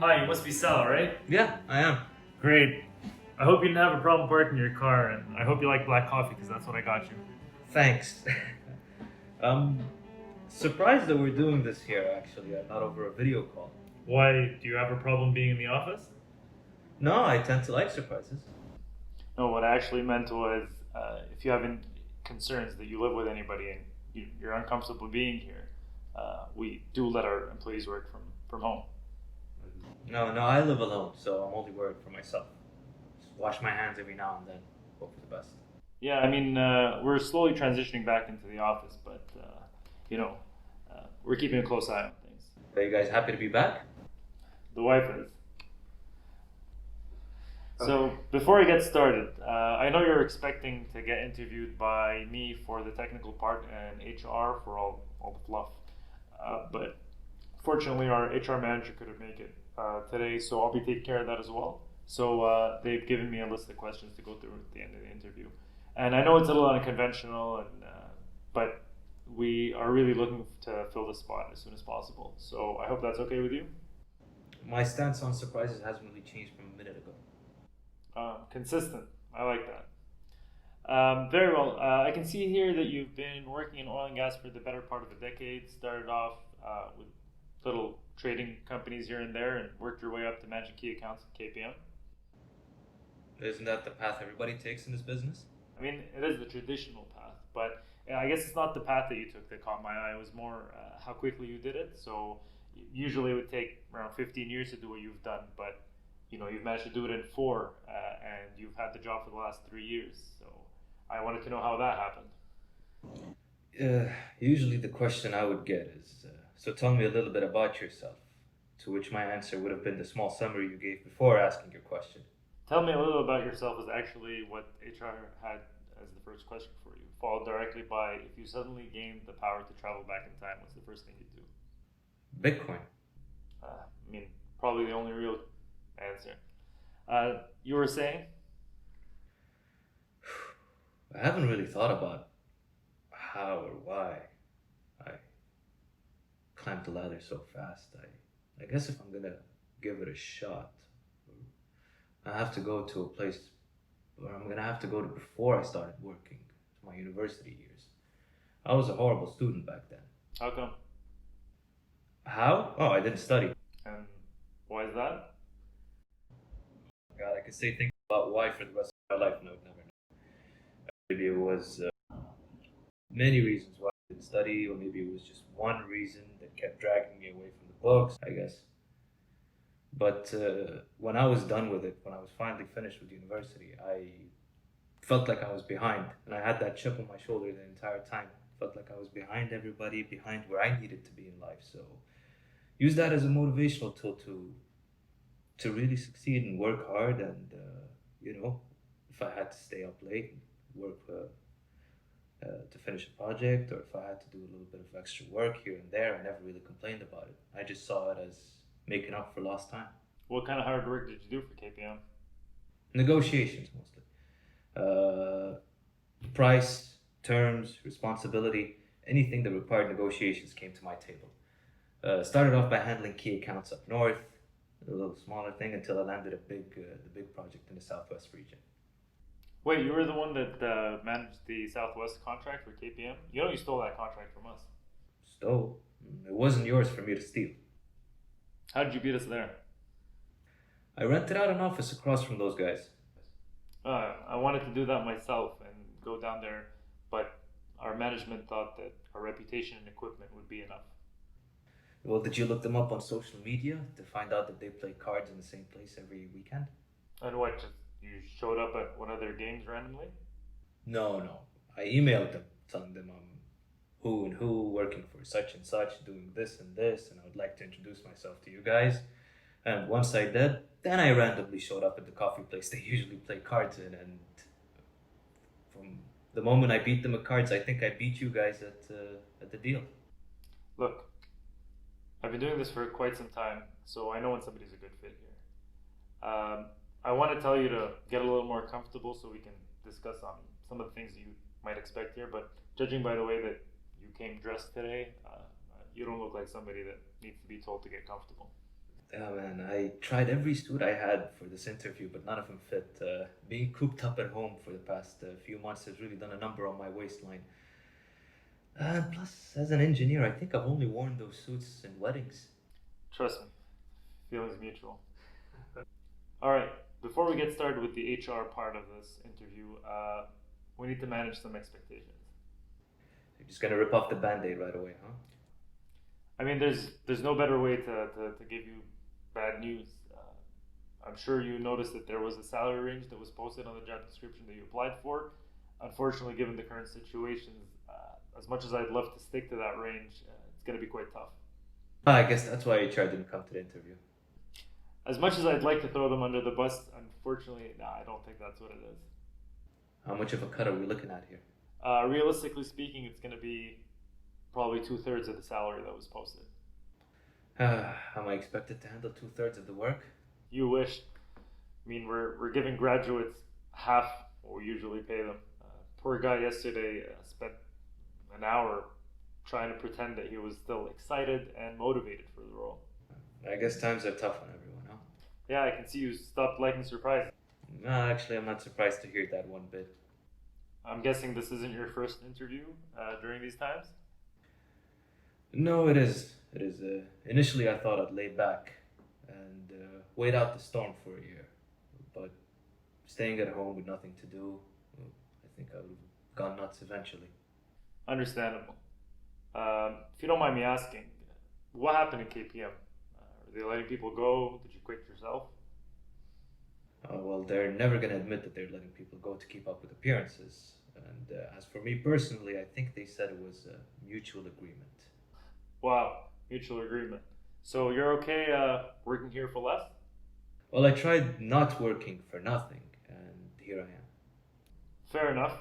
Hi, you must be Sal, right? Yeah, I am. Great. I hope you didn't have a problem parking your car, and I hope you like black coffee because that's what I got you. Thanks. I'm surprised that we're doing this here, actually, and not over a video call. Why, do you have a problem being in the office? No, I tend to like surprises. No, what I actually meant was if you have any concerns that you live with anybody and you're uncomfortable being here, we do let our employees work from home. No, I live alone, so I'm only worried for myself. Just wash my hands every now and then. Hope for the best. Yeah, I mean, we're slowly transitioning back into the office, but, we're keeping a close eye on things. Are you guys happy to be back? The wife is. So before I get started, I know you're expecting to get interviewed by me for the technical part and HR for all the fluff. But fortunately, our HR manager couldn't make it today, so I'll be taking care of that as well. So they've given me a list of questions to go through at the end of the interview. And I know it's a little unconventional, but we are really looking to fill the spot as soon as possible. So I hope that's okay with you. My stance on surprises hasn't really changed from a minute ago. Consistent. I like that. Very well. I can see here that you've been working in oil and gas for the better part of a decade. Started off with little trading companies here and there and worked your way up to managing key accounts at KPM. Isn't that the path everybody takes in this business? I mean, it is the traditional path, but I guess it's not the path that you took that caught my eye. It was more how quickly you did it. So usually it would take around 15 years to do what you've done, but you've managed to do it in four, and you've had the job for the last 3 years. So I wanted to know how that happened. Usually the question I would get is, so tell me a little bit about yourself. To which my answer would have been the small summary you gave before asking your question. Tell me a little about yourself is actually what HR had as the first question for you, followed directly by if you suddenly gained the power to travel back in time, what's the first thing you'd do? Bitcoin. I mean, probably the only real answer. You were saying? I haven't really thought about how or why I climbed the ladder so fast. I guess if I'm gonna give it a shot, I have to go to a place where I'm gonna have to go to before I started working, to my university years. I was a horrible student back then. How come? How? Oh, I didn't study. And why is that? God, I could say things about why for the rest of my life. No, never. Maybe it was many reasons why I didn't study, or maybe it was just one reason that kept dragging me away from the books, I guess. But when I was done with it, when I was finally finished with university, I felt like I was behind. And I had that chip on my shoulder the entire time. I felt like I was behind everybody, behind where I needed to be in life. So use that as a motivational tool to really succeed and work hard. And, if I had to stay up late, work to finish a project, or if I had to do a little bit of extra work here and there, I never really complained about it. I just saw it as making up for lost time. What kind of hard work did you do for KPM? Negotiations mostly. Price, terms, responsibility, anything that required negotiations came to my table. Started off by handling key accounts up north, a little smaller thing, until I landed the big project in the southwest region. Wait, you were the one that managed the Southwest contract for KPM? You stole that contract from us. So it wasn't yours for me to steal. How did you beat us there? I rented out an office across from those guys. I wanted to do that myself and go down there, but our management thought that our reputation and equipment would be enough. Well, did you look them up on social media to find out that they play cards in the same place every weekend? And what, just you showed up at one of their games randomly? No. I emailed them telling them I'm who and who, working for such and such, doing this and this, and I would like to introduce myself to you guys. And once I did, then I randomly showed up at the coffee place they usually play cards in, and from the moment I beat them at cards, I think I beat you guys at the deal. Look, I've been doing this for quite some time, so I know when somebody's a good fit here. I want to tell you to get a little more comfortable so we can discuss on some of the things you might expect here, but judging by the way that you came dressed today, you don't look like somebody that needs to be told to get comfortable. Oh man, I tried every suit I had for this interview, but none of them fit. Being cooped up at home for the past few months has really done a number on my waistline. Plus, as an engineer, I think I've only worn those suits in weddings. Trust me, feelings mutual. All right, before we get started with the HR part of this interview, we need to manage some expectations. You're just gonna rip off the band-aid right away, huh? I mean, there's no better way to give you bad news. I'm sure you noticed that there was a salary range that was posted on the job description that you applied for. Unfortunately, given the current situations, as much as I'd love to stick to that range, it's going to be quite tough. I guess that's why HR didn't come to the interview. As much as I'd like to throw them under the bus, unfortunately, nah, I don't think that's what it is. How much of a cut are we looking at here? Realistically speaking, it's going to be probably 2/3 of the salary that was posted. Am I expected to handle 2/3 of the work? You wish. I mean, we're giving graduates half what we usually pay them. Poor guy yesterday spent an hour trying to pretend that he was still excited and motivated for the role. I guess times are tough on everyone, huh? Yeah, I can see you stopped liking surprises. No, actually, I'm not surprised to hear that one bit. I'm guessing this isn't your first interview during these times? No, it is. It is. Initially, I thought I'd lay back and wait out the storm for a year. But staying at home with nothing to do, well, I think I would have gone nuts eventually. Understandable. If you don't mind me asking, what happened in KPM? Are they letting people go? Did you quit yourself? Well, they're never going to admit that they're letting people go to keep up with appearances. And as for me personally, I think they said it was a mutual agreement. Wow, mutual agreement. So you're okay working here for less? Well, I tried not working for nothing, and here I am. Fair enough.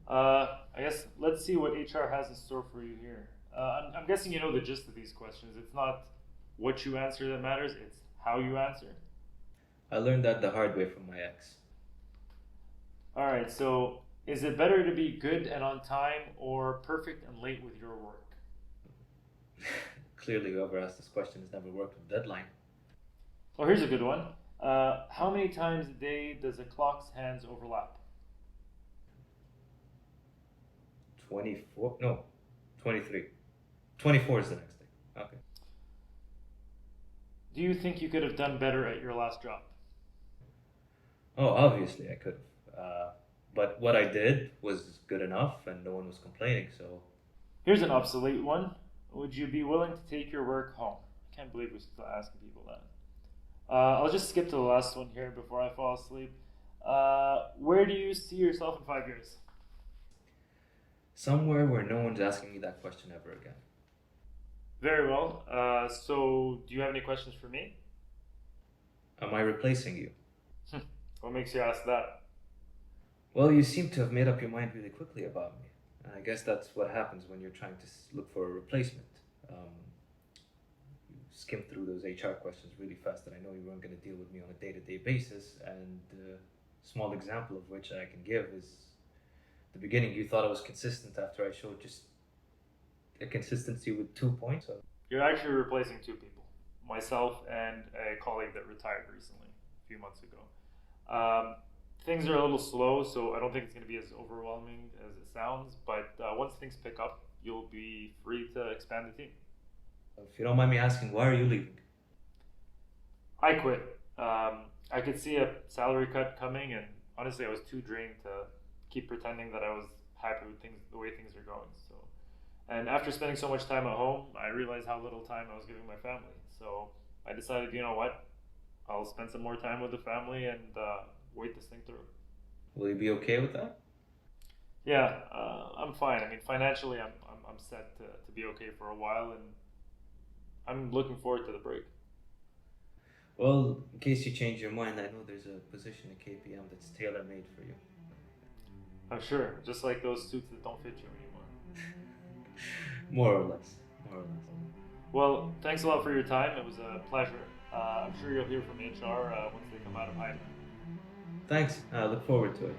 I guess let's see what HR has in store for you here. I'm guessing you know the gist of these questions. It's not what you answer that matters, it's how you answer. I learned that the hard way from my ex. All right, so is it better to be good and on time or perfect and late with your work? Clearly, whoever asked this question has never worked with a deadline. Well, here's a good one. How many times a day does a clock's hands overlap? 24? No, 23. 24 is the next day. Okay. Do you think you could have done better at your last job? Oh, obviously I could have. But what I did was good enough and no one was complaining, so. Here's an obsolete one. Would you be willing to take your work home? I can't believe we're still asking people that. I'll just skip to the last one here before I fall asleep. Where do you see yourself in 5 years? Somewhere where no one's asking me that question ever again. Very well. So, do you have any questions for me? Am I replacing you? What makes you ask that? Well, you seem to have made up your mind really quickly about me. And I guess that's what happens when you're trying to look for a replacement. You skimmed through those HR questions really fast, and I know you weren't going to deal with me on a day-to-day basis. And a small example of which I can give is the beginning. You thought I was consistent after I showed just a consistency with 2 points. So. You're actually replacing two people, myself and a colleague that retired recently, a few months ago. Things are a little slow, so I don't think it's going to be as overwhelming as it sounds, but once things pick up, you'll be free to expand the team. If you don't mind me asking, why are you leaving? I quit. I could see a salary cut coming, and honestly, I was too drained to keep pretending that I was happy with things, the way things are going. So, and after spending so much time at home, I realized how little time I was giving my family. So I decided, you know what, I'll spend some more time with the family and wait this thing through. Will you be okay with that? Yeah, I'm fine. I mean, financially, I'm set to be okay for a while, and I'm looking forward to the break. Well, in case you change your mind, I know there's a position at KPM that's tailor-made for you. I'm sure, just like those suits that don't fit you anymore. More or less. More or less. Well, thanks a lot for your time. It was a pleasure. I'm sure you'll hear from HR once they come out of hiding. Thanks. I look forward to it.